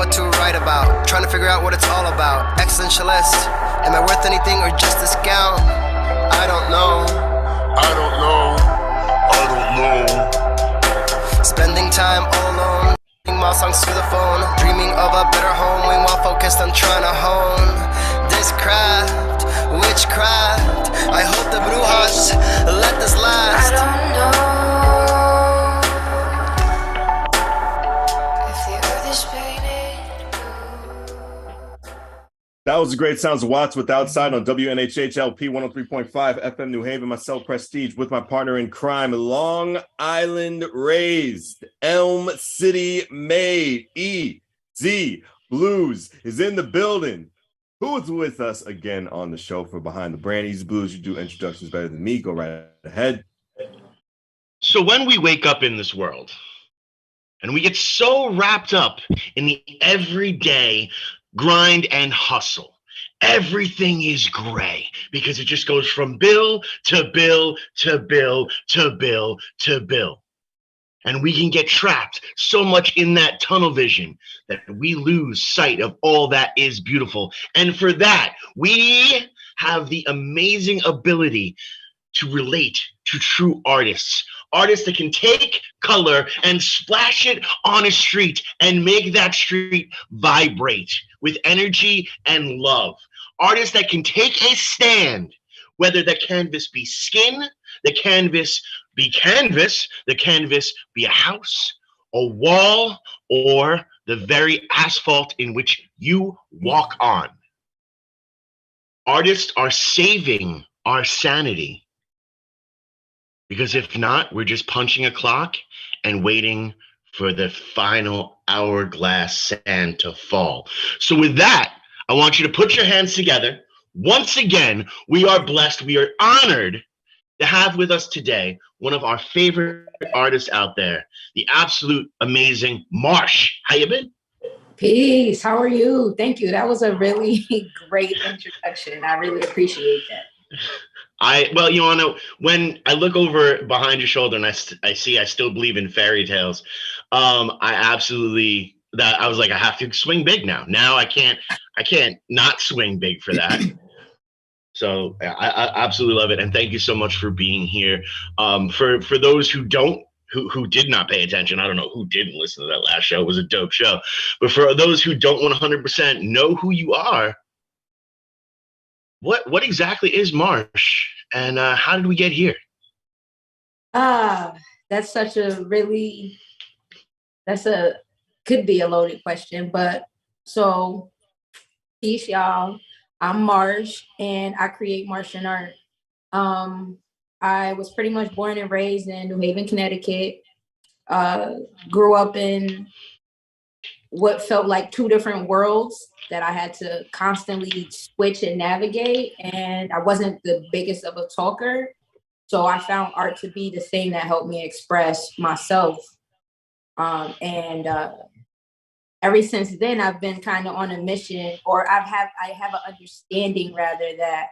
what to write about, trying to figure out what it's all about. Existentialist, am I worth anything or just a scout? I don't know. I don't know. I don't know. Spending time all alone, my songs to the phone, dreaming of a better home, while focused on trying to hone this craft, witchcraft. I hope the brujas let this last. I don't know. That was the great sounds of Watts with Outside on WNHHLP 103.5 FM New Haven. Myself, Prestige, with my partner in crime, Long Island raised, Elm City made, EZ BlueZ is in the building. Who is with us again on the show for Behind the Brand? EZ BlueZ, you do introductions better than me. Go right ahead. So when we wake up in this world and we get so wrapped up in the everyday grind and hustle, everything is gray because it just goes from bill to bill to bill to bill to bill. And we can get trapped so much in that tunnel vision that we lose sight of all that is beautiful. And for that, we have the amazing ability to relate to true artists. Artists that can take color and splash it on a street and make that street vibrate with energy and love. Artists that can take a stand, whether the canvas be skin, the canvas be canvas, the canvas be a house, a wall, or the very asphalt in which you walk on. Artists are saving our sanity. Because if not, we're just punching a clock and waiting for the final hourglass sand to fall. So with that, I want you to put your hands together. Once again, we are blessed. We are honored to have with us today one of our favorite artists out there, the absolute amazing Marsh. How you been? Peace. How are you? Thank you. That was a really great introduction. I really appreciate that. Well, you know, when I look over behind your shoulder and I see I still believe in fairy tales, I was like, I have to swing big now. Now I can't not swing big for that. So I absolutely love it. And thank you so much for being here. For those who did not pay attention, I don't know who didn't listen to that last show. It was a dope show. But for those who don't 100% know who you are, what exactly is Marsh, and how did we get here? That's could be a loaded question, but so peace, y'all. I'm Marsh, and I create Martian art. I was pretty much born and raised in New Haven, Connecticut. Grew up in what felt like two different worlds that I had to constantly switch and navigate. And I wasn't the biggest of a talker. So I found art to be the thing that helped me express myself. Ever since then, I've been kind of on a mission, or I have an understanding rather that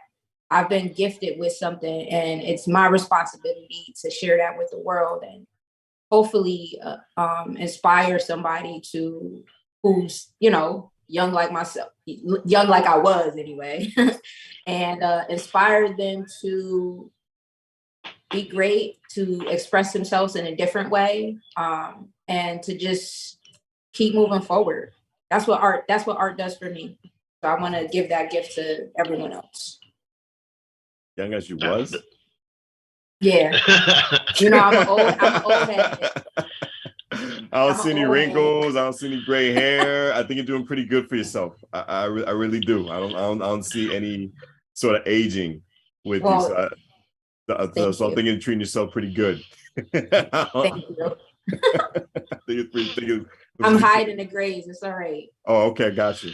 I've been gifted with something, and it's my responsibility to share that with the world and hopefully inspire somebody who's, young like myself, young like I was anyway, and inspire them to be great, to express themselves in a different way, and to just keep moving forward. That's what art does for me. So I want to give that gift to everyone else. Young as you was? Yeah. I'm an old head. I don't see any wrinkles. I don't see any gray hair. I think you're doing pretty good for yourself. I really do. I don't see any sort of aging with you. So I'm thinking you're treating yourself pretty good. Thank you. I'm hiding the grays. It's all right. Oh, okay. Gotcha.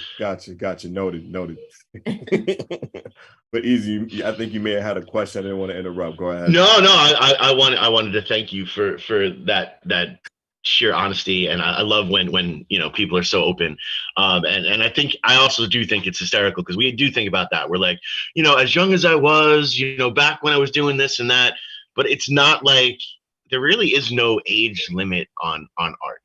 Noted. But Easy, I think you may have had a question. I didn't want to interrupt. Go ahead. No. I wanted to thank you for that sheer honesty, and I love when people are so open. And I also do think it's hysterical because we do think about that. We're like, as young as I was, back when I was doing this and that, but it's not like there really is no age limit on art.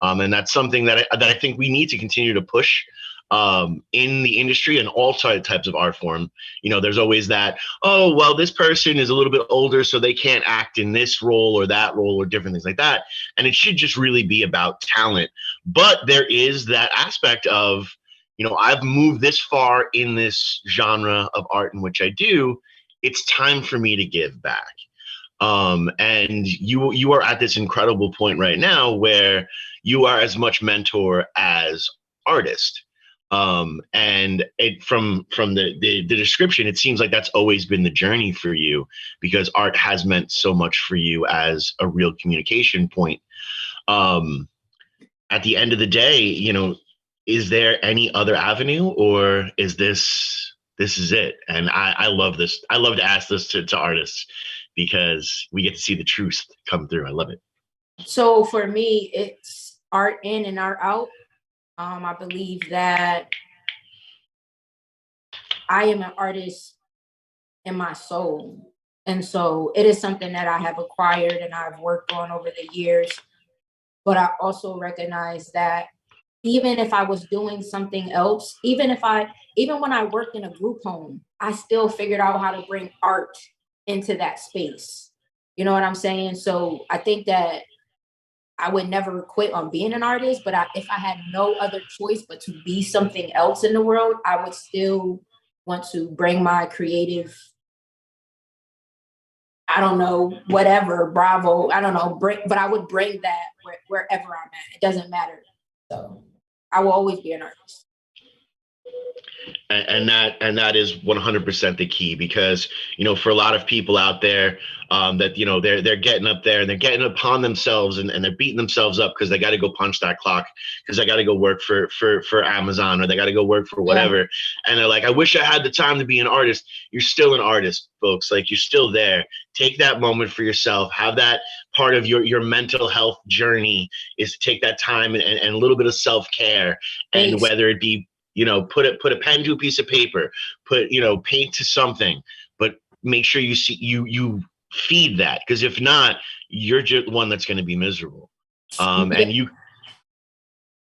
And that's something that I think we need to continue to push in the industry and all types of art form. You know, there's always that, oh, well, this person is a little bit older, so they can't act in this role or that role or different things like that. And it should just really be about talent. But there is that aspect of, you know, I've moved this far in this genre of art in which I do. It's time for me to give back. And you are at this incredible point right now where you are as much mentor as artist. And it from the description, it seems like that's always been the journey for you, because art has meant so much for you as a real communication point. At the end of the day, you know, is there any other avenue, or is this is it? And I love this. I love to ask this to artists, because we get to see the truth come through. I love it. So for me, it's art in and art out. I believe that I am an artist in my soul. And so it is something that I have acquired and I've worked on over the years. But I also recognize that even if I was doing something else, even when I worked in a group home, I still figured out how to bring art into that space. You know what I'm saying? So I think that I would never quit on being an artist, but if I had no other choice but to be something else in the world, I would still want to bring my creative, I don't know, whatever, Bravo, I don't know, but I would bring that wherever I'm at. It doesn't matter. So I will always be an artist. And that is 100% the key, because, you know, for a lot of people out there, that, you know, they're getting up there and they're getting upon themselves and they're beating themselves up because they got to go punch that clock, because they got to go work for Amazon, or they got to go work for whatever. Yeah. And they're like, I wish I had the time to be an artist. You're still an artist, folks. Like, you're still there. Take that moment for yourself. Have that part of your mental health journey, is to take that time and a little bit of self-care. And Thanks. whether it be, you know, put a pen to a piece of paper, you know, paint to something, but make sure you feed that, because if not, you're just the one that's going to be miserable. And you,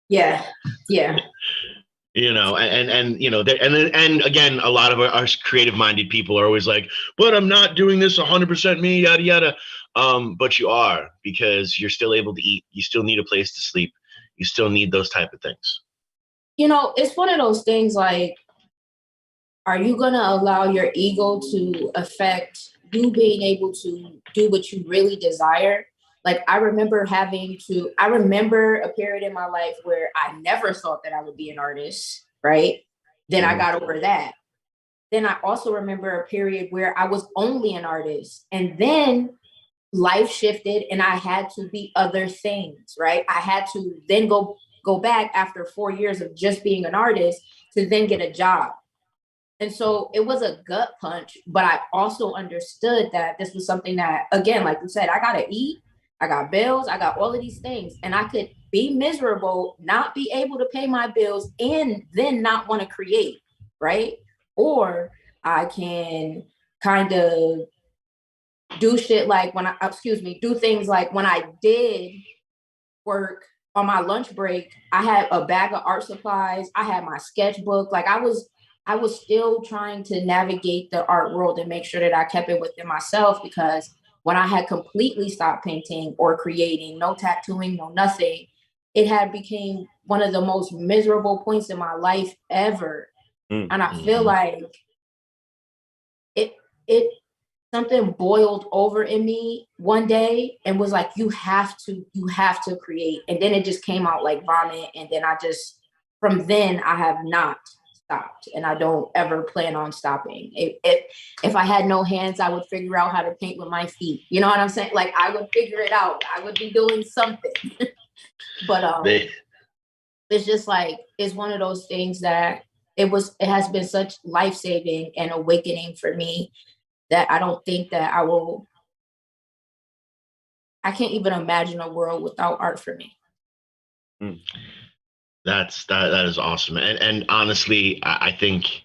yeah, you know, and you know, and again, a lot of our creative minded people are always like, but I'm not doing this 100% me, yada yada. But you are, because you're still able to eat. You still need a place to sleep. You still need those type of things. You know, it's one of those things, like, are you going to allow your ego to affect you being able to do what you really desire? Like, I remember a period in my life where I never thought that I would be an artist, right? Then I got over that. Then I also remember a period where I was only an artist, and then life shifted and I had to be other things, right? I had to then go back after 4 years of just being an artist to then get a job. And so it was a gut punch, but I also understood that this was something that, again, like you said, I got to eat, I got bills, I got all of these things, and I could be miserable, not be able to pay my bills, and then not want to create, right? Or I can kind of do shit like do things like when I did work on my lunch break, I had a bag of art supplies. I had my sketchbook. Like, I was still trying to navigate the art world and make sure that I kept it within myself, because when I had completely stopped painting or creating, no tattooing, no nothing, it had became one of the most miserable points in my life ever. Mm-hmm. And I feel like it something boiled over in me one day and was like, you have to create. And then it just came out like vomit. And then from then I have not stopped, and I don't ever plan on stopping. If I had no hands, I would figure out how to paint with my feet. You know what I'm saying? Like, I would figure it out. I would be doing something. But it's just like, it's one of those things that it has been such life-saving and awakening for me that I don't think that I can't even imagine a world without art for me. That is awesome. And honestly, I think,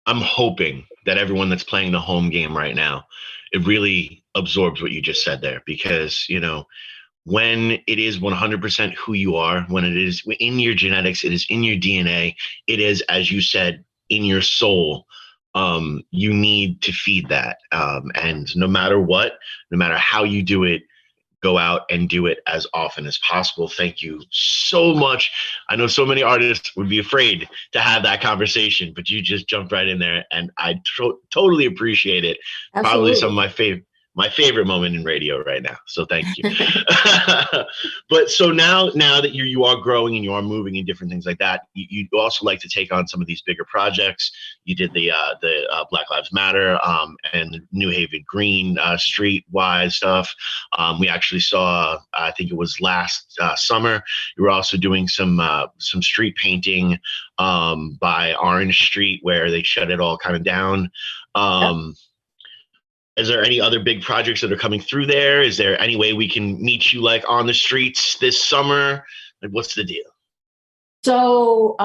I'm hoping that everyone that's playing the home game right now, it really absorbs what you just said there, because, you know, when it is 100% who you are, when it is in your genetics, it is in your DNA, it is, as you said, in your soul. You need to feed that. And no matter what, no matter how you do it, go out and do it as often as possible. Thank you so much. I know so many artists would be afraid to have that conversation, but you just jumped right in there, and I totally appreciate it. Absolutely. Probably some of my favorite moment in radio right now. So thank you. But so now that you are growing and you are moving and different things like that, you also like to take on some of these bigger projects. You did the Black Lives Matter and New Haven Green street-wise stuff. We actually saw, I think it was last summer, you were also doing some street painting by Orange Street, where they shut it all kind of down. Yep. Is there any other big projects that are coming through there? Is there any way we can meet you like on the streets this summer? Like, what's the deal? So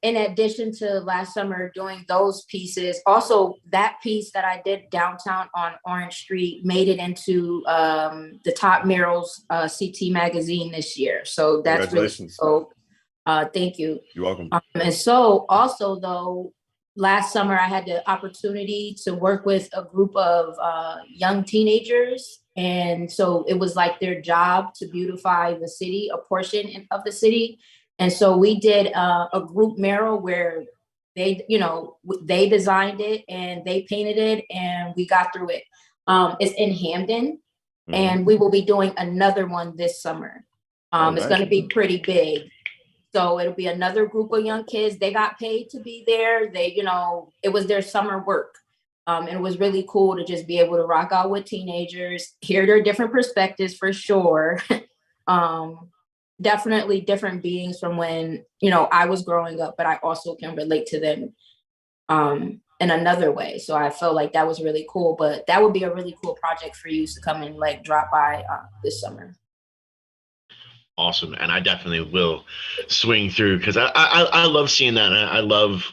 in addition to last summer doing those pieces, also that piece that I did downtown on Orange Street made it into the top murals CT magazine this year. So that's really cool. Thank you. You're welcome. And so also though, last summer I had the opportunity to work with a group of young teenagers. And so it was like their job to beautify the city, a portion of the city. And so we did a group mural where they designed it and they painted it and we got through it. It's in Hamden, and we will be doing another one this summer. It's going to be pretty big. So it'll be another group of young kids. They got paid to be there. It was their summer work. And it was really cool to just be able to rock out with teenagers, hear their different perspectives for sure. Definitely different beings from when, I was growing up, but I also can relate to them in another way. So I felt like that was really cool, but that would be a really cool project for you to come and like drop by this summer. Awesome. And I definitely will swing through, because I love seeing that. And I love,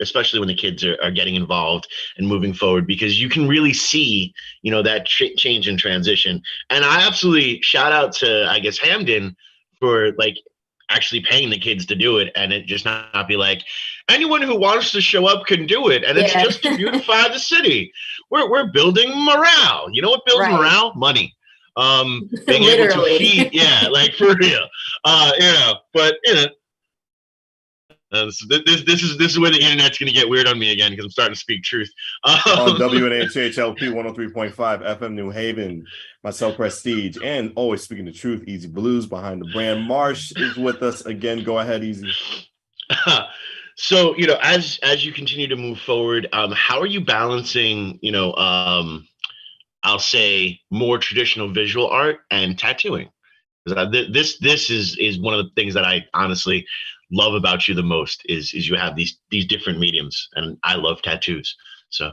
especially when the kids are getting involved and moving forward, because you can really see, that change and transition. And I absolutely shout out to, I guess, Hamden for like actually paying the kids to do it, and it just not be like anyone who wants to show up can do it. And it's just to beautify the city. We're building morale. You know what builds morale? Money. Being able to feed, like for real, but this is where the internet's going to get weird on me again, because I'm starting to speak truth. On WNHHLP 103.5 FM New Haven, myself, Prestige, and always speaking the truth, Easy Blues behind the brand. Marsh is with us again. Go ahead, Easy. So, as you continue to move forward, how are you balancing, I'll say more traditional visual art and tattooing? This is one of the things that I honestly love about you the most is you have these different mediums, and I love tattoos. So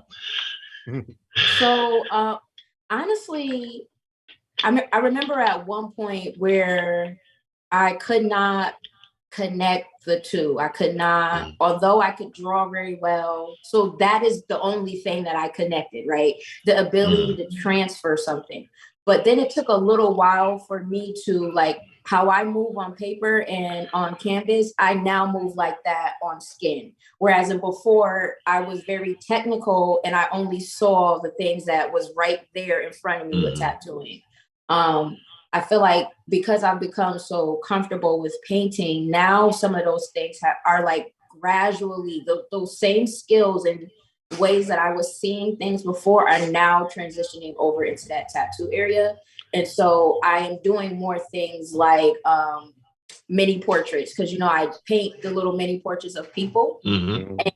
honestly, I remember at one point where I could not connect the two. I could not, although I could draw very well. So that is the only thing that I connected, right? The ability to transfer something. But then it took a little while for me to, like, how I move on paper and on canvas, I now move like that on skin. Whereas before, I was very technical and I only saw the things that was right there in front of me with tattooing. I feel like because I've become so comfortable with painting, now some of those things are like gradually, those same skills and ways that I was seeing things before are now transitioning over into that tattoo area. And so I am doing more things like mini portraits, because, I paint the little mini portraits of people.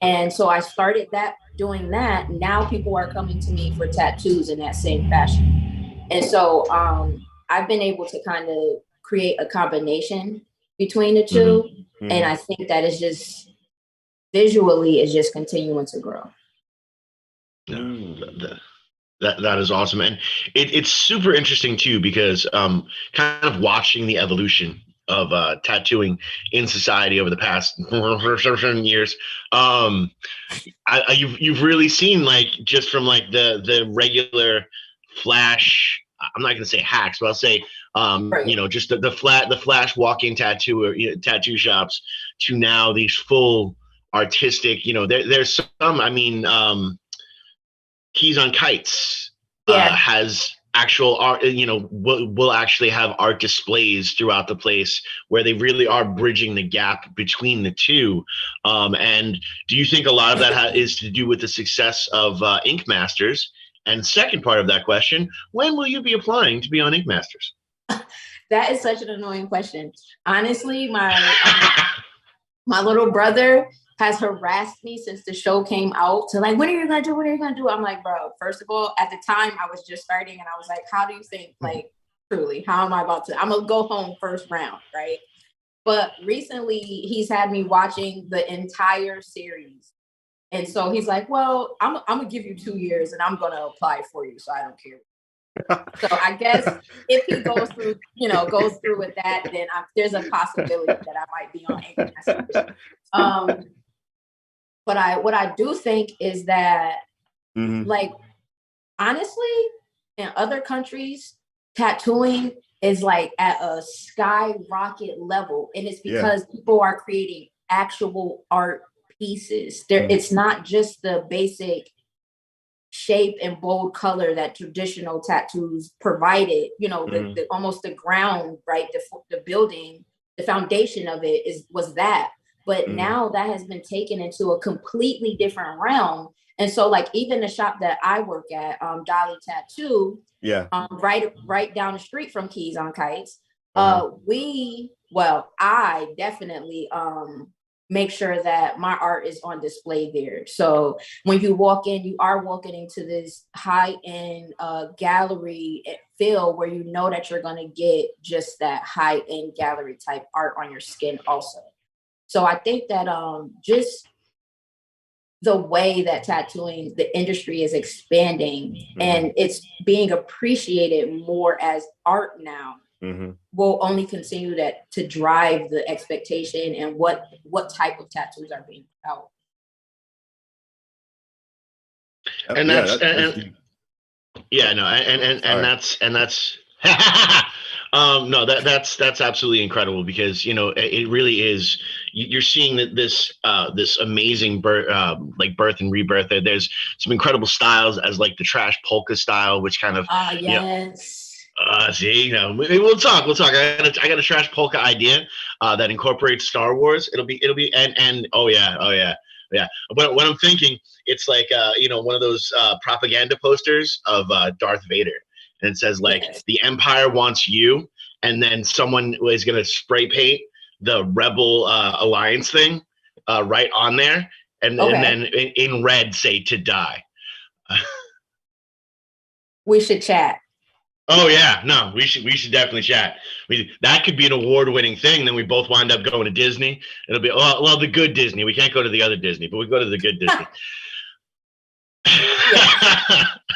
And so I started doing that. Now people are coming to me for tattoos in that same fashion. And so I've been able to kind of create a combination between the two. And I think that is just visually is just continuing to grow. That is awesome. And it's super interesting too, because kind of watching the evolution of tattooing in society over the past years, you've really seen, like, just from like the regular flash I'm not going to say hacks, but I'll say, Right. you know, just the flash walk-in tattoo or tattoo shops to now these full artistic, you know, there's some, I mean, Keys on Kites Yeah. has actual art, you know, will actually have art displays throughout the place where they really are bridging the gap between the two. And do you think a lot of that is to do with the success of Ink Masters? And second part of that question, when will you be applying to be on Ink Masters? That is such an annoying question. Honestly, my little brother has harassed me since the show came out to like, when are you gonna do? What are you gonna do? I'm like, bro, first of all, at the time I was just starting and I was like, how do you think, like, truly, how am I about to, I'm gonna go home first round, right? But recently he's had me watching the entire series. And so he's like, well, I'm gonna give you 2 years and I'm gonna apply for you. So I don't care. So I guess if he goes through, with that, then there's a possibility that I might be on Ink Masters. But what I do think is that, like, honestly, in other countries, tattooing is like at a skyrocket level, and it's because people are creating actual art pieces. It's not just the basic shape and bold color that traditional tattoos provided. You know, the almost the ground, right? The building, the foundation of it was that. But now that has been taken into a completely different realm. And so, like, even the shop that I work at, Dolly Tattoo, right down the street from Keys on Kites, I definitely make sure that my art is on display there. So when you walk in, you are walking into this high-end gallery feel where you know that you're going to get just that high-end gallery type art on your skin also. So I think that just the way that tattooing, the industry is expanding and it's being appreciated more as art now, will only continue to drive the expectation and what type of tattoos are being put out. And that's that's absolutely incredible, because, you know, it really is, you're seeing that this amazing birth and rebirth. There's some incredible styles, as like the trash polka style, which kind of see, you know, we'll talk. I got a trash polka idea that incorporates Star Wars. It'll be and oh yeah. But what I'm thinking, it's like you know, one of those propaganda posters of Darth Vader, and it says like, the Empire wants you, and then someone is gonna spray paint the Rebel Alliance thing right on there, and then in red say "to die." We should chat. Oh yeah, no, we should definitely chat. That could be an award-winning thing. Then we both wind up going to Disney. It'll be well, the good Disney. We can't go to the other Disney, but we go to the good Disney.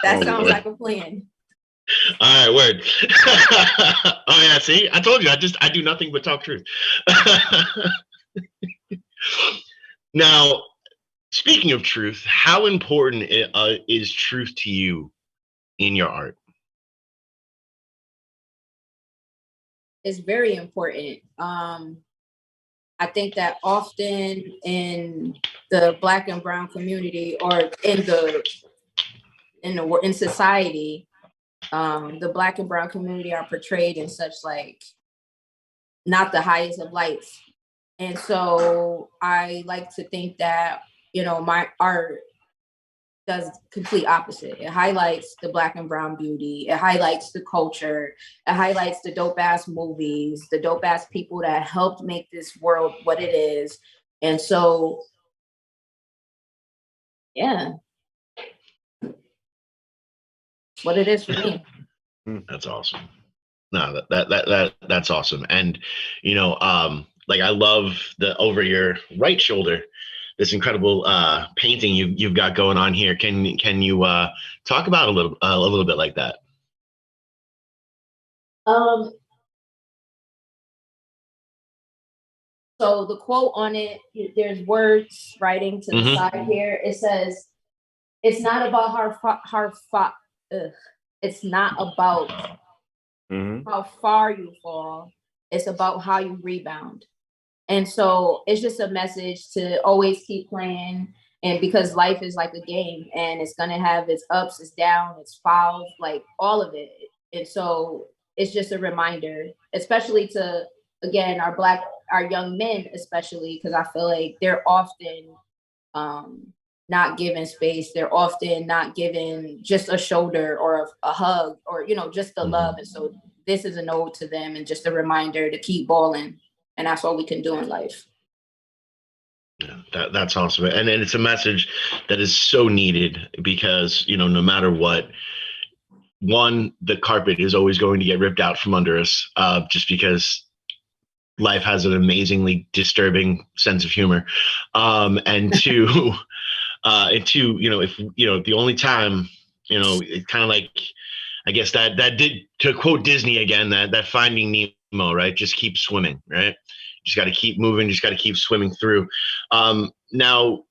That sounds like a plan. All right, word. Oh yeah, see, I told you, I do nothing but talk truth. Now, speaking of truth, how important is truth to you in your art? Is very important. I think that often in the Black and brown community, or in society, the Black and brown community are portrayed in such, like, not the highest of lights. And so I like to think that, you know, my art does complete opposite. It highlights the Black and brown beauty. It highlights the culture. It highlights the dope ass movies, the dope ass people that helped make this world what it is. And so, yeah, what it is for me. That's awesome. No, that's awesome. And, you know, like, I love over your right shoulder, this incredible painting you've got going on here. Can you talk about a little bit like that? So the quote on it, there's words writing to the side here. It says, "It's not about it's not about how far you fall. It's about how you rebound. And so it's just a message to always keep playing. And because life is like a game and it's going to have its ups, its downs, its fouls, like all of it. And so it's just a reminder, especially to, again, our young men, especially, because I feel like they're often not given space. They're often not given just a shoulder or a hug or, just the love. And so this is an ode to them and just a reminder to keep balling. And that's all we can do in life. Yeah, that's awesome. And it's a message that is so needed because, no matter what, one, the carpet is always going to get ripped out from under us just because life has an amazingly disturbing sense of humor. And two, if, the only time, it's kind of like, I guess that did, to quote Disney again, that Finding Nemo, right? Just keep swimming, right? Just got to keep moving. Just got to keep swimming through. Now,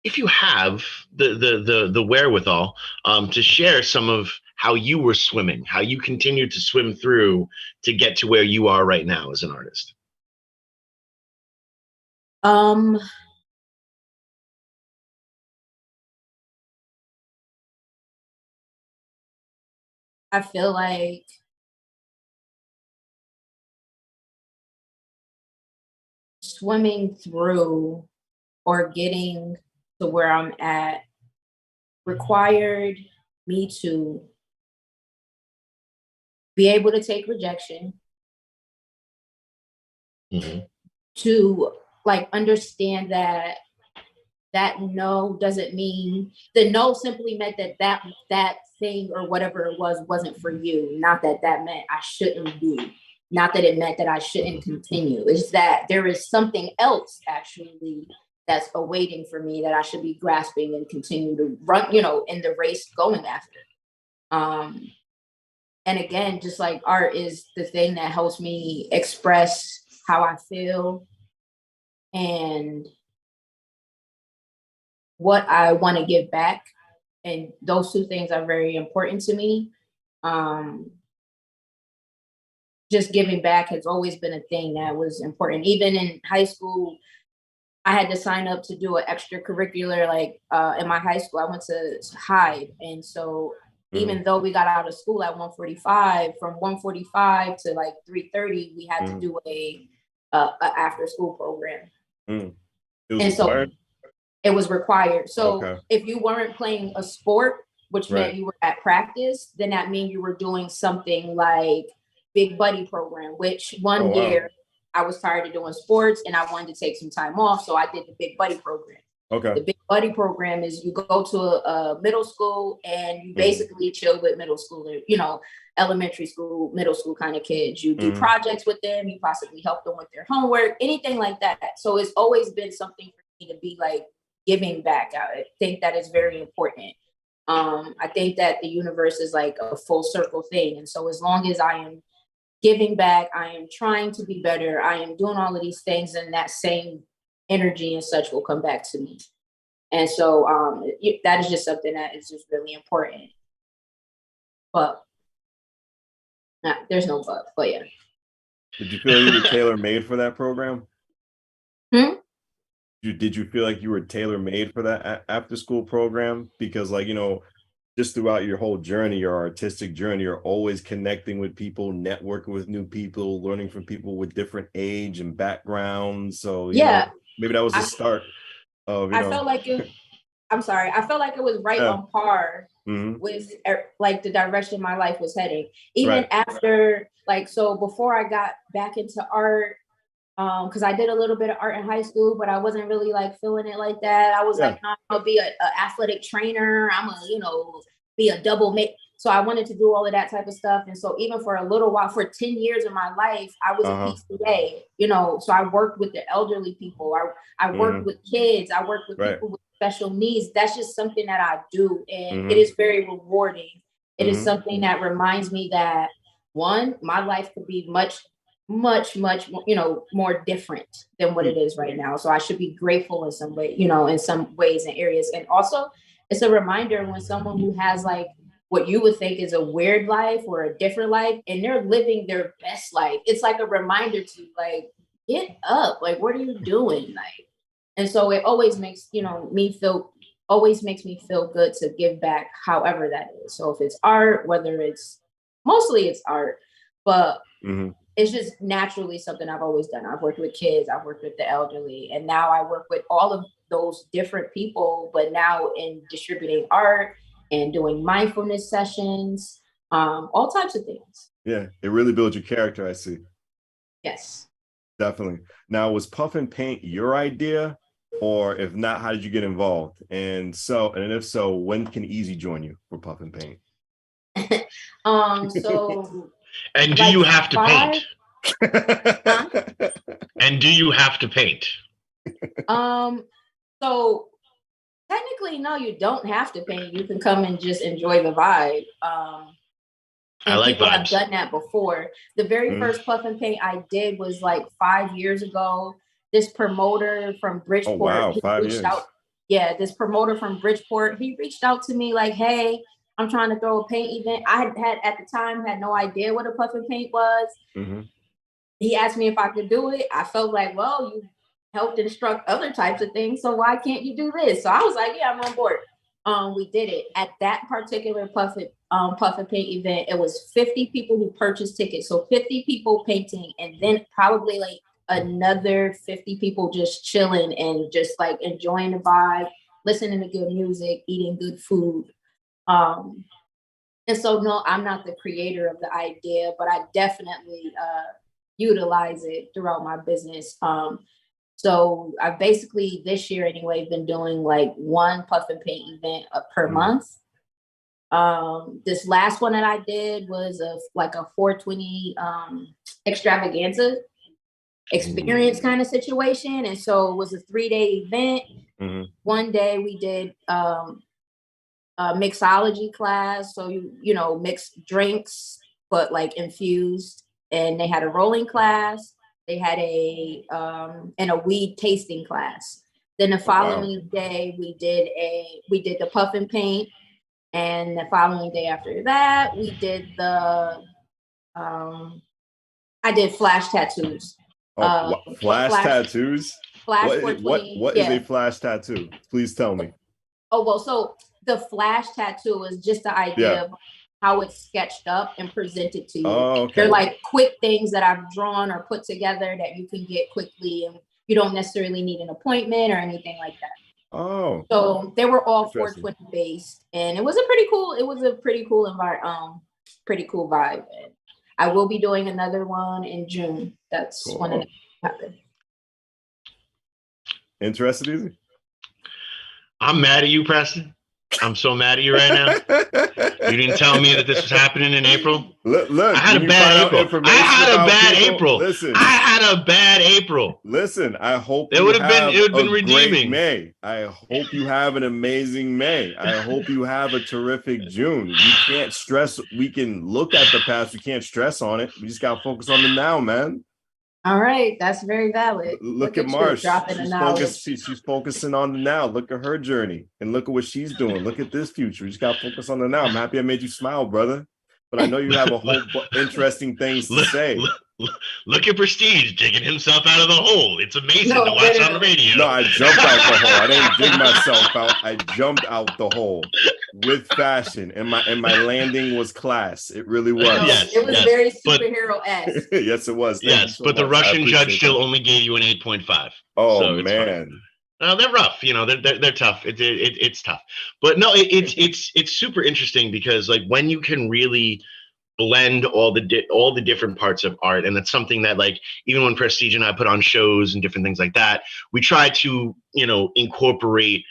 if you have the wherewithal to share some of how you were swimming, how you continued to swim through to get to where you are right now as an artist. I feel like swimming through or getting to where I'm at required me to be able to take rejection, to understand that no doesn't mean the no simply meant that thing or whatever it was wasn't for you. Not that meant I shouldn't be. Not that it meant that I shouldn't continue. It's that there is something else actually that's awaiting for me that I should be grasping and continue to run, in the race going after. And again, just like art is the thing that helps me express how I feel and what I want to give back. And those two things are very important to me. Just giving back has always been a thing that was important. Even in high school, I had to sign up to do an extracurricular, in my high school, I went to Hyde. And so even though we got out of school at 1:45, from 1:45 to 3:30, we had to do a after school program. It was required. So if you weren't playing a sport, which meant you were at practice, then that meant you were doing something like Big Buddy program, which one year I was tired of doing sports and I wanted to take some time off. So I did the Big Buddy program. The Big Buddy program is you go to a middle school and you basically chill with middle schoolers, elementary school, middle school kind of kids. You do projects with them. You possibly help them with their homework, anything like that. So it's always been something for me to be giving back. I think that is very important. I think that the universe is like a full circle thing. And so as long as I am giving back, I am trying to be better, I am doing all of these things, and that same energy and such will come back to me. And so that is just something that is just really important. But there's no but yeah. Did you feel you were tailor-made for that program? Did you feel like you were tailor-made for that after school program? Because just throughout your whole journey, your artistic journey, you're always connecting with people, networking with new people, learning from people with different age and backgrounds. So maybe that was the start of, I felt like it was right on par with the direction my life was heading. Even after, so before I got back into art, because I did a little bit of art in high school, but I wasn't really feeling it like that. I was I'm gonna be an athletic trainer. I'm gonna, be a double make. So I wanted to do all of that type of stuff. And so even for a little while, for 10 years of my life, I was a PCA, so I worked with the elderly people. I worked with kids. I worked with people with special needs. That's just something that I do. And it is very rewarding. It is something that reminds me that, one, my life could be much, more different than what it is right now. So I should be grateful in some way, in some ways and areas. And also it's a reminder when someone who has what you would think is a weird life or a different life, and they're living their best life. It's like a reminder to like, get up, like, what are you doing? Like, and so it always makes, always makes me feel good to give back however that is. So if it's art, whether it's mostly it's art, but it's just naturally something I've always done. I've worked with kids, I've worked with the elderly, and now I work with all of those different people, but now in distributing art and doing mindfulness sessions, all types of things. Yeah, it really builds your character, I see. Yes. Definitely. Now, was Puff and Paint your idea? Or if not, how did you get involved? And if so, when can Easy join you for Puff and Paint? So and do you have to paint? And do you have to paint? So technically, no, you don't have to paint. You can come and just enjoy the vibe. And I like people vibes. have done that before. The very first Puff and Paint I did was like 5 years ago. This promoter from Bridgeport, oh, wow, 5 years. Yeah, this promoter from Bridgeport, he reached out to me like, hey, I'm trying to throw a paint event. I had at the time had no idea what a Puff and Paint was. He asked me if I could do it. I felt like, well, you helped instruct other types of things, so why can't you do this? So I was like, yeah, I'm on board. We did it. At that particular Puff and Paint event, it was 50 people who purchased tickets. So 50 people painting, and then probably like another 50 people just chilling and just like enjoying the vibe, listening to good music, eating good food. And so, no, I'm not the creator of the idea, but I definitely utilize it throughout my business. So I basically this year anyway been doing like one Puff and Paint event per month. This last one that I did was a 420 extravaganza experience kind of situation, and so it was a 3-day event. One day we did a mixology class, so you know mix drinks but like infused, and they had a rolling class. They had a weed tasting class. Then the following day we did the Puff and Paint, and the following day after that we did the I did flash tattoos. Flash tattoos? Flash what is a flash tattoo? Please tell me. Oh, well, so the flash tattoo is just the idea of how it's sketched up and presented to you. Oh, okay. They're like quick things that I've drawn or put together that you can get quickly, and you don't necessarily need an appointment or anything like that. Oh. So they were all 420 based, and it was a pretty cool environment, pretty cool vibe. And I will be doing another one in June. That's cool. when it happened. Interested, Easy? I'm mad at you, Preston. I'm so mad at you right now. You didn't tell me that this was happening in April. Look, I had a bad April. I had a bad April. Listen, I had a bad April. Listen, I hope it would have been redeeming. May. I hope you have an amazing May. I hope you have a terrific June. We can't stress. We can look at the past. We can't stress on it. We just got to focus on the now, man. All right, that's very valid. Look at Marsh. She's focusing on the now. Look at her journey and look at what she's doing. Look at this future. You just got to focus on the now. I'm happy I made you smile, brother. But I know you have a whole interesting things to say. Look at Prestige digging himself out of the hole. It's amazing to watch on the radio. No, I jumped out the hole. I didn't dig myself out. I jumped out the hole with fashion, and my landing was class. It really was. Yes, it was very superhero-esque. Yes, it was. But the Russian judge still only gave you an 8.5. Oh, so man. They're rough, they're tough. It's tough, but no, it's super interesting because like when you can really blend all the different parts of art, and that's something that like even when Prestige and I put on shows and different things like that, we try to incorporate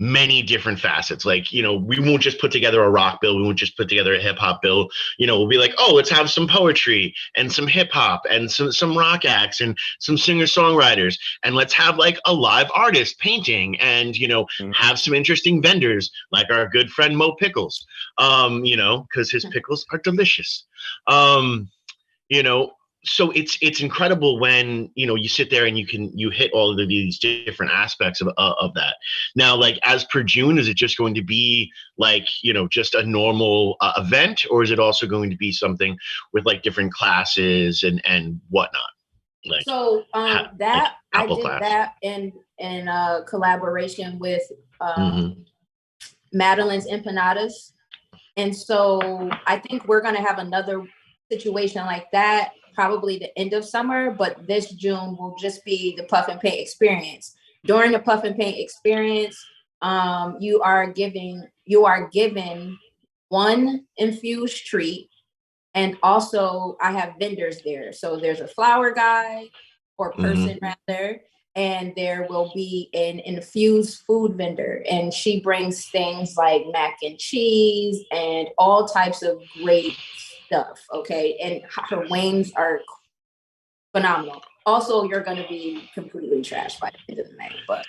many different facets. Like, we won't just put together a rock bill. We won't just put together a hip hop bill. We'll be like, oh, let's have some poetry and some hip hop and some rock acts and some singer songwriters. And let's have like a live artist painting and, have some interesting vendors like our good friend Mo Pickles, because his pickles are delicious. so it's incredible when you sit there and you hit all of these different aspects of that. Now, like, as per June, is it just going to be like just a normal event, or is it also going to be something with like different classes and whatnot? Like, so that like I did class. that in collaboration with Madeline's Empanadas, and so I think we're gonna have another situation like that probably the end of summer, but this June will just be the Puff and Paint experience. During the Puff and Paint experience, you are given one infused treat, and also I have vendors there. So there's a flower guy or person rather, and there will be an infused food vendor, and she brings things like mac and cheese and all types of great stuff. Okay, and her wings are phenomenal. Also, you're going to be completely trashed by the end of the night, but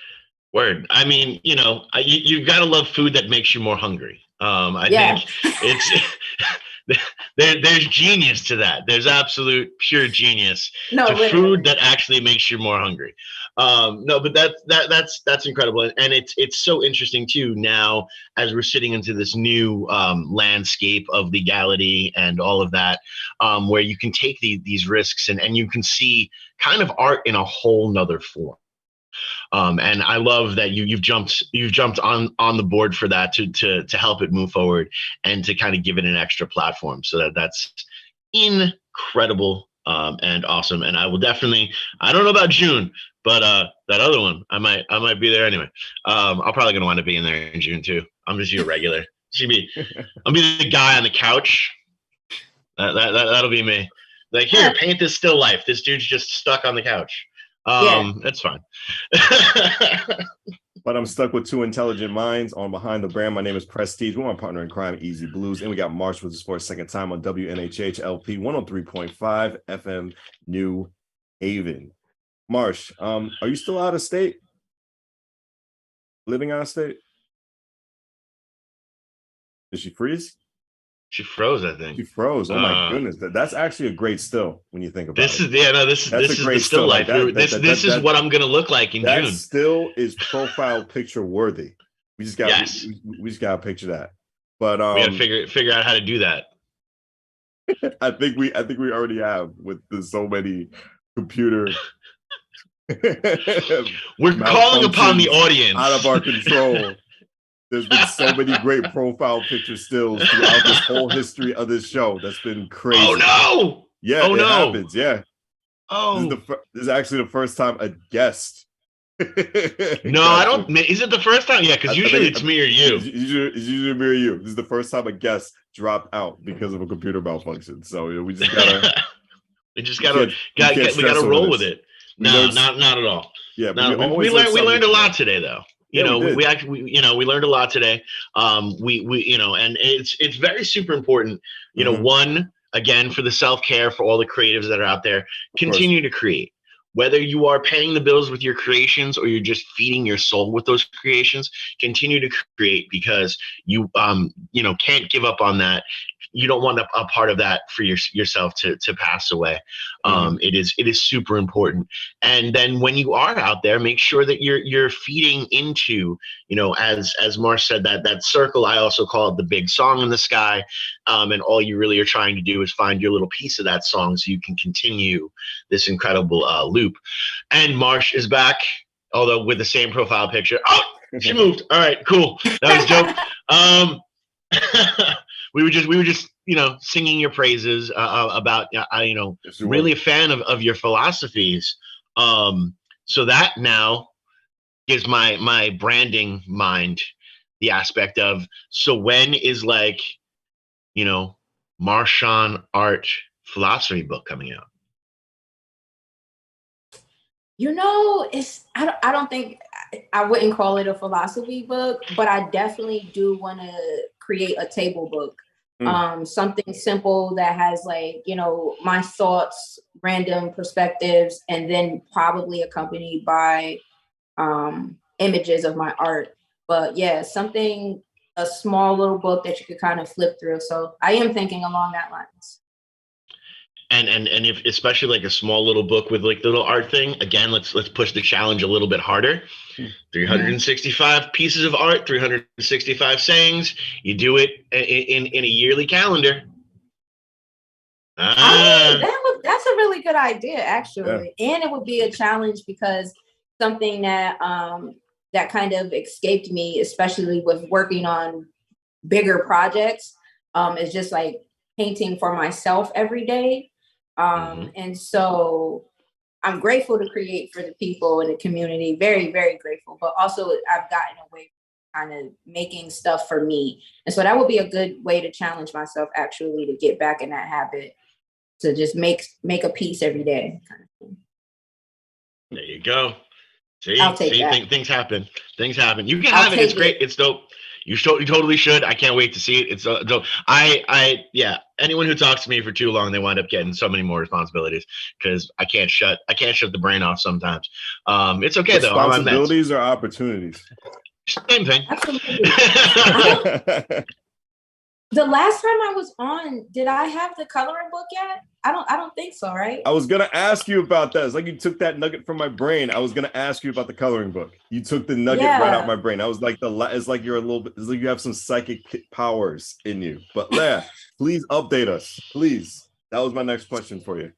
word. I mean, you've got to love food that makes you more hungry. I think it's there's genius to that. There's absolute pure genius to food that actually makes you more hungry. No, but that's incredible, and it's so interesting too. Now, as we're sitting into this new landscape of legality and all of that, where you can take these risks and you can see kind of art in a whole nother form. And I love that you've jumped on the board for that to help it move forward and to kind of give it an extra platform. So that's incredible and awesome. And I will definitely, I don't know about June, but that other one, I might be there anyway. I'm probably gonna wind up being there in June too. I'm just your regular. I'll be the guy on the couch. That'll be me. Like, here, paint this still life. This dude's just stuck on the couch. That's fine. But I'm stuck with two intelligent minds on Behind the Brand. My name is Prestige. We're my partner in crime, Easy Blues. And we got Marsh with us for a second time on WNHH LP 103.5 FM New Haven. Marsh, are you still out of state? Living out of state? Did she freeze? She froze, I think. She froze. Oh my goodness. That's actually a great still when you think about it. This is the still life. This is what I'm gonna look like in June. That still is profile picture worthy. We just gotta picture that. But we gotta figure out how to do that. I think we already have with so many computer we're calling upon the audience out of our control. There's been so many great profile picture stills throughout this whole history of this show. That's been crazy. Oh no! Yeah, it happens. Yeah. Oh, this is actually the first time a guest. No, I don't. Is it the first time? Yeah, because usually it's me or you. It's usually me or you. This is the first time a guest dropped out because of a computer malfunction. So we just gotta. we gotta roll with it. No, not at all. Yeah, we learned a lot today, though. We learned a lot today. And it's very super important. One, again, for the self-care, for all the creatives that are out there, continue to create. Whether you are paying the bills with your creations or you're just feeding your soul with those creations, continue to create, because you can't give up on that. You don't want a part of that for yourself to pass away. It is super important. And then when you are out there, make sure that you're feeding into, as Marsh said, that circle. I also call it the big song in the sky. And all you really are trying to do is find your little piece of that song so you can continue this incredible loop. And Marsh is back, although with the same profile picture. Oh, she moved. All right, cool. That was dope. We were just singing your praises about really a fan of your philosophies. So that now gives my branding mind the aspect of, so when is Marshawn art philosophy book coming out? I don't think I wouldn't call it a philosophy book, but I definitely do want to create a table book. Something simple that has my thoughts, random perspectives, and then probably accompanied by images of my art. But yeah, a small little book that you could kind of flip through. So I am thinking along that lines. And if especially like a small little book with like little art thing, again, let's push the challenge a little bit harder. 365 pieces of art, 365 sayings. You do it in a yearly calendar. I mean, that's a really good idea, actually. Yeah. And it would be a challenge because something that that kind of escaped me, especially with working on bigger projects, is just like painting for myself every day. And so I'm grateful to create for the people in the community, very, very grateful, but also I've gotten away from kind of making stuff for me. And so that would be a good way to challenge myself, actually, to get back in that habit, to just make a piece every day. Kind of thing. There you go. I'll take that. Things happen. Things happen. You can have it. It's great. It's dope. You totally should. I can't wait to see it. It's dope. Yeah. Anyone who talks to me for too long, they wind up getting so many more responsibilities because I can't shut the brain off sometimes. It's okay though. Responsibilities or opportunities? Same thing. The last time I was on, did I have the coloring book yet? I don't think so, right? I was gonna ask you about that. It's like you took that nugget from my brain. I was gonna ask you about the coloring book. You took the nugget right out of my brain. I was like, it's like you're a little bit. It's like you have some psychic powers in you. But Leah, please update us, please. That was my next question for you.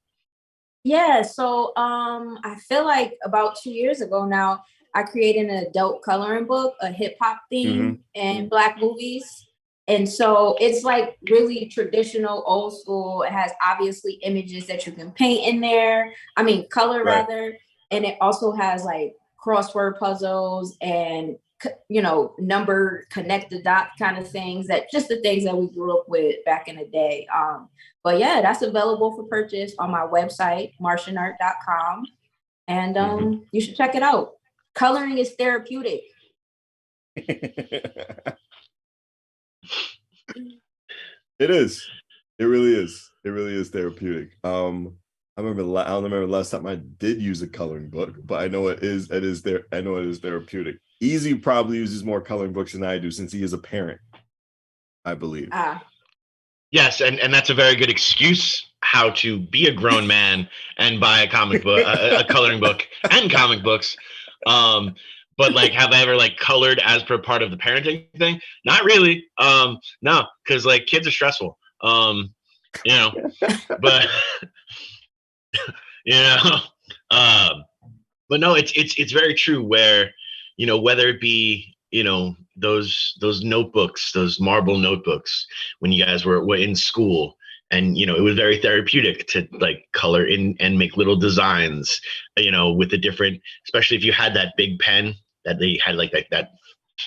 Yeah. So I feel like about 2 years ago now, I created an adult coloring book, a hip hop theme and Black movies. And so it's like really traditional, old school. It has obviously images that you can paint in there. I mean, color rather. And it also has like crossword puzzles and, number connect the dot kind of things, that just the things that we grew up with back in the day. But yeah, that's available for purchase on my website, marshandart.com. And you should check it out. Coloring is therapeutic. It is. It really is. It really is therapeutic. I don't remember the last time I did use a coloring book, but I know it is therapeutic. Easy probably uses more coloring books than I do since he is a parent, I believe. Yes, and that's a very good excuse how to be a grown man and buy a comic book, a coloring book and comic books. But like, have I ever like colored as per part of the parenting thing? Not really. No, because like kids are stressful. But but no, it's very true where, whether it be, those notebooks, those marble notebooks when you guys were in school, and it was very therapeutic to like color in and make little designs, with the different, especially if you had that big pen that they had like that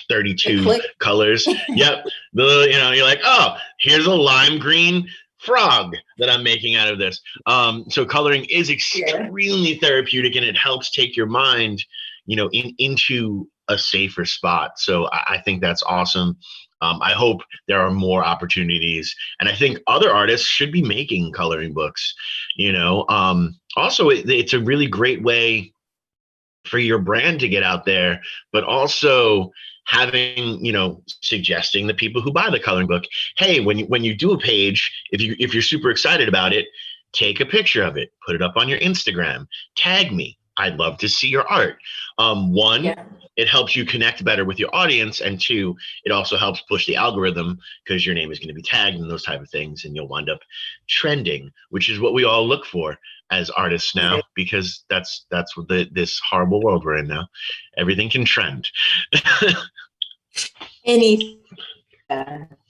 32 colors. Yep. You're like, oh, here's a lime green frog that I'm making out of this. So coloring is extremely therapeutic, and it helps take your mind, into a safer spot. So I think that's awesome. I hope there are more opportunities, and I think other artists should be making coloring books. Also, it's a really great way for your brand to get out there, but also having, suggesting the people who buy the coloring book, hey, when you do a page, if you're super excited about it, take a picture of it, put it up on your Instagram, tag me. I'd love to see your art. It helps you connect better with your audience, and two, it also helps push the algorithm because your name is going to be tagged and those type of things, and you'll wind up trending, which is what we all look for as artists now, because that's what this horrible world we're in now. Everything can trend.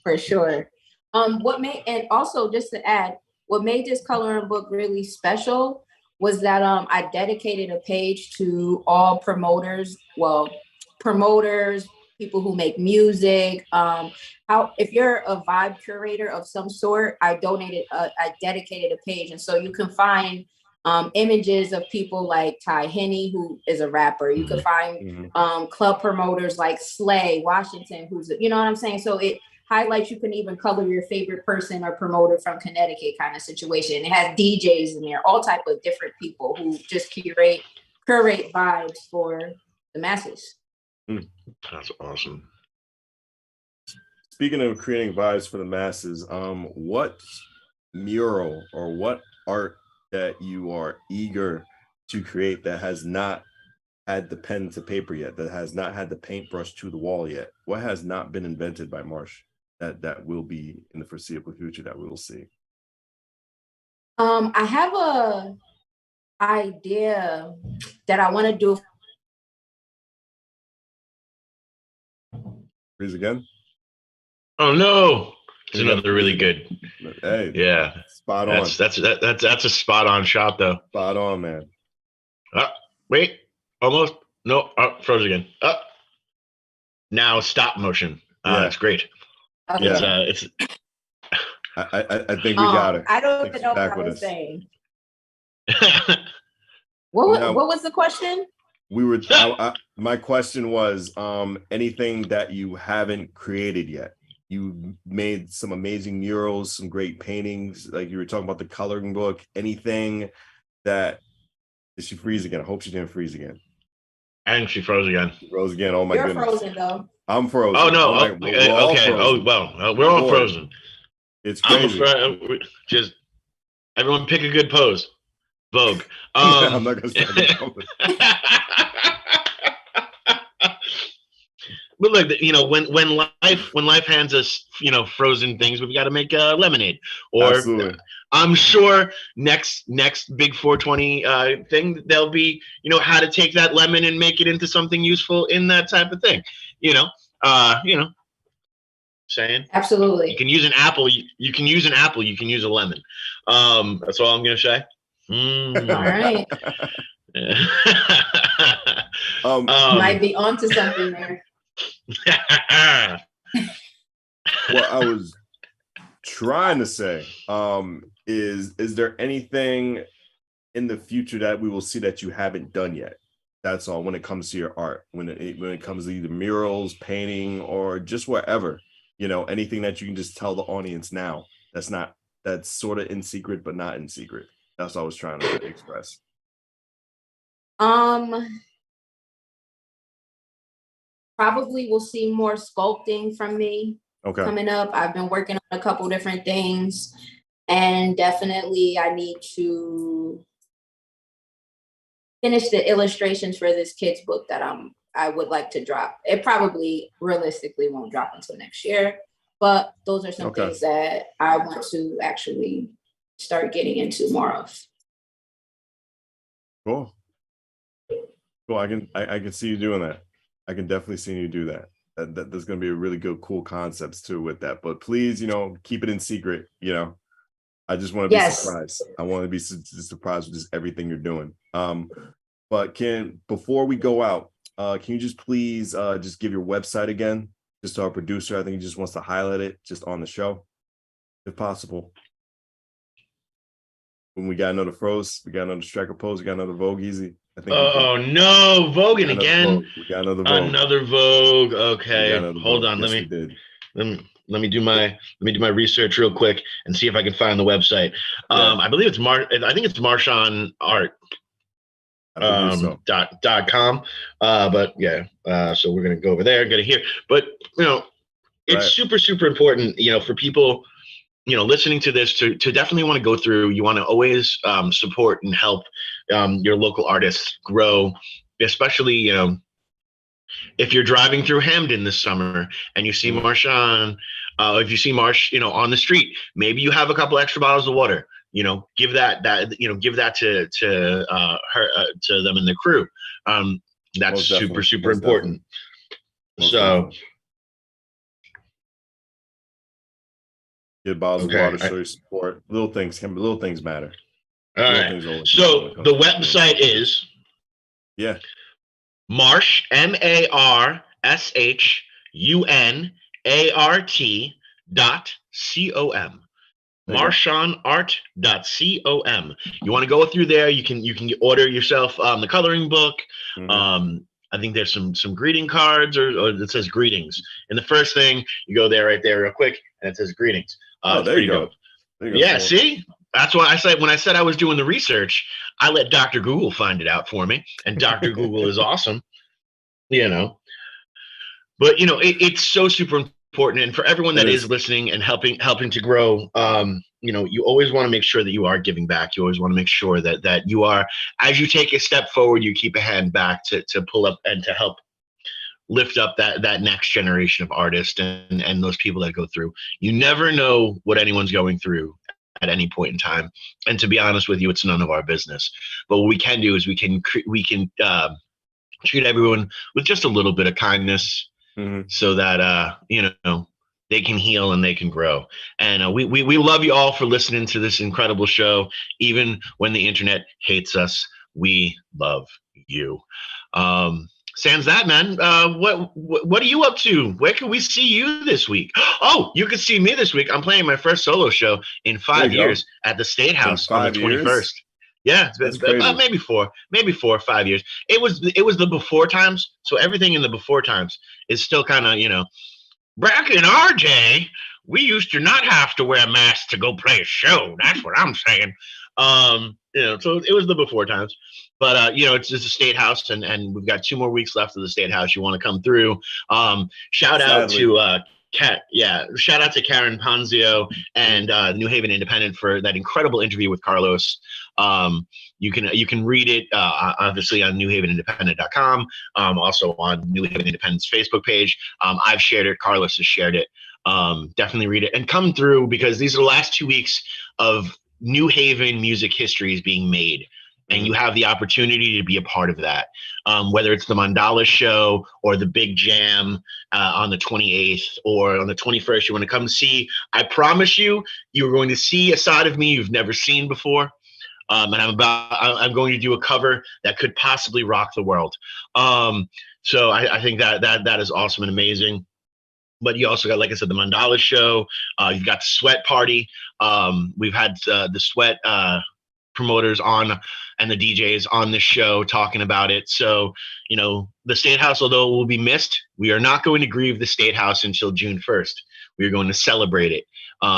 For sure. And also just to add, what made this coloring book really special was that I dedicated a page to all promoters, people who make music. If you're a vibe curator of some sort, I dedicated a page. And so you can find images of people like Ty Henney, who is a rapper. You can find club promoters like Slay Washington, who's, you know what I'm saying? So it highlights, you can even color your favorite person or promoter from Connecticut kind of situation. It has DJs in there, all type of different people who just curate vibes for the masses. That's awesome. Speaking of creating vibes for the masses, what mural or what art that you are eager to create that has not had the pen to paper yet, that has not had the paintbrush to the wall yet? What has not been invented by Marsh that will be in the foreseeable future that we will see? I have a idea that I want to do. Freeze again? Oh no. It's another really good. Hey, yeah. Spot on. That's a spot on shot though. Spot on, man. Wait. Almost. No. Froze again. Now stop motion. Yeah. It's great. Okay. It's I think we got her. I don't even know what I was saying. What was the question? We were my question was anything that you haven't created yet. You made some amazing murals, some great paintings, like you were talking about the coloring book. Anything that did she freeze again? I hope she didn't freeze again. And she froze again. She froze again. Oh my goodness. You're frozen though. I'm frozen. Oh no. Okay. Oh well, we're all frozen. It's crazy. Just everyone pick a good pose. Vogue. I'm not gonna start But look, when life hands us, frozen things, we've got to make lemonade. Or Absolutely. I'm sure next big 420 thing, there'll be, how to take that lemon and make it into something useful in that type of thing. Saying absolutely. You can use an apple. You can use an apple. You can use a lemon. That's all I'm gonna say. All right. Might be onto something there. What I was trying to say is there anything in the future that we will see that you haven't done yet? That's all. When it comes to your art, when it comes to either murals, painting, or just wherever, anything that you can just tell the audience now that's sort of in secret but not in secret. That's what I was trying to express. Probably we'll see more sculpting from me coming up. I've been working on a couple different things, and definitely I need to finish the illustrations for this kids book that I would like to drop. It probably realistically won't drop until next year, but those are some things that I want to actually start getting into more of. Cool. I can see you doing that. I can definitely see you do that. There's going to be a really good, cool concepts too with that. But please, keep it in secret. I just want to be surprised. I want to be surprised with just everything you're doing. But before we go out, can you just please just give your website again, just to our producer? I think he just wants to highlight it just on the show, if possible. When we got another froze, we got another striker pose, we got another Vogue easy. Oh no, Voguing again. We got another Vogue. Another Vogue. Okay, hold on. Yes, let me do my research real quick and see if I can find the website. I believe it's I think it's Marshon Art. .com. But yeah, so we're gonna go over there, get it here. But it's super, super important, for people, listening to this to definitely want to go through. You want to always support and help your local artists grow, especially, if you're driving through Hamden this summer and you see Marshon, if you see Marsh, on the street, maybe you have a couple extra bottles of water. Give that to her, to them and the crew. That's super, super important. So get bottles of water, show your support. Little things matter. All right. So the website is Marsh, MarshunArt.com. MarshonArt.com. You want to go through there, you can order yourself the coloring book. I think there's some greeting cards or it says greetings. And the first thing, you go there right there real quick and it says greetings. There you go. Yeah, see? That's why I said when I said I was doing the research, I let Dr. Google find it out for me. And Dr. Google is awesome. But it's so super important. And for everyone that is listening and helping to grow, you always want to make sure that you are giving back. You always want to make sure that you are, as you take a step forward, you keep a hand back to pull up and to help lift up that next generation of artists and those people that go through. You never know what anyone's going through at any point in time. And to be honest with you, it's none of our business. But what we can do is we can treat everyone with just a little bit of kindness, so that they can heal and they can grow. And we love you all for listening to this incredible show. Even when the internet hates us, we love you. Sans that, man, what are you up to? Where can we see you this week? Oh, you can see me this week. I'm playing my first solo show in 5 years at the State House on the 21st. Yeah, maybe 4 or 5 years. It was the before times. So everything in the before times is still kind of, back in our day, we used to not have to wear masks to go play a show. That's what I'm saying. So it was the before times. But, it's just a State House, and we've got 2 more weeks left of the State House. You want to come through. Shout out to shout out to Karen Ponzio and New Haven Independent for that incredible interview with Carlos. You can read it obviously on newhavenindependent.com, also on New Haven Independent's Facebook page. I've shared it. Carlos has shared it. Definitely read it and come through, because these are the last 2 weeks of New Haven music history is being made. And you have the opportunity to be a part of that, whether it's the Mandala show or the Big Jam on the 28th or on the 21st. You want to come see. I promise you're going to see a side of me you've never seen before. And I'm going to do a cover that could possibly rock the world. So I think that is awesome and amazing. But you also got, like I said, the Mandala show. You've got the Sweat Party. We've had the Sweat promoters on and the DJs on this show talking about it. So, the State House, although it will be missed, we are not going to grieve the State House until June 1st. We are going to celebrate it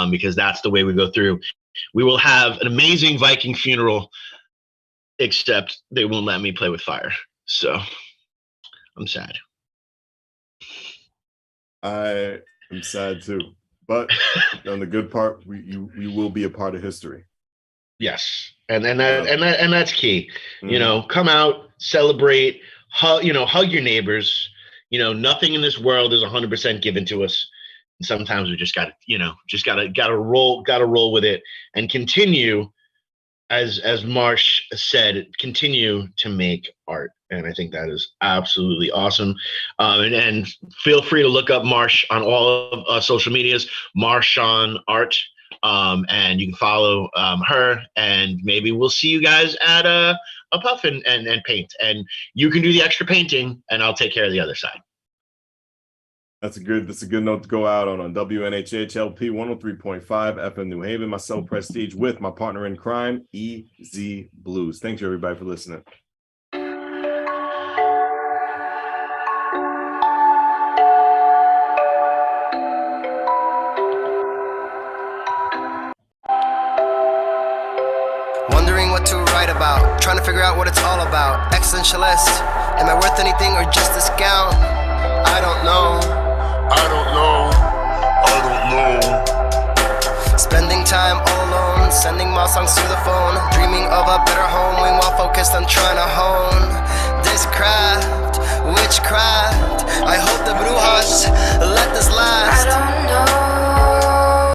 because that's the way we go through. We will have an amazing Viking funeral, except they won't let me play with fire. So I'm sad. I am sad too. But on the good part, we will be a part of history. Yes. And that's key. Come out, celebrate, hug your neighbors. Nothing in this world is 100% given to us. And sometimes we just gotta roll with it and continue, as Marsh said, continue to make art. And I think that is absolutely awesome. And feel free to look up Marsh on all of social medias, Marsh on Art. And you can follow her, and maybe we'll see you guys at a puff and paint, and you can do the extra painting and I'll take care of the other side. That's a good note to go out on WNHHLP 103.5 FM New Haven. Myself, Prestige, with my partner in crime, EZ Blues. Thank you, everybody, for listening. Wondering what to write about, trying to figure out what it's all about. Existentialist, am I worth anything or just a scout? I don't know. Spending time all alone, sending my songs through the phone, dreaming of a better home while focused on trying to hone this craft, witchcraft. I hope the brujas let this last.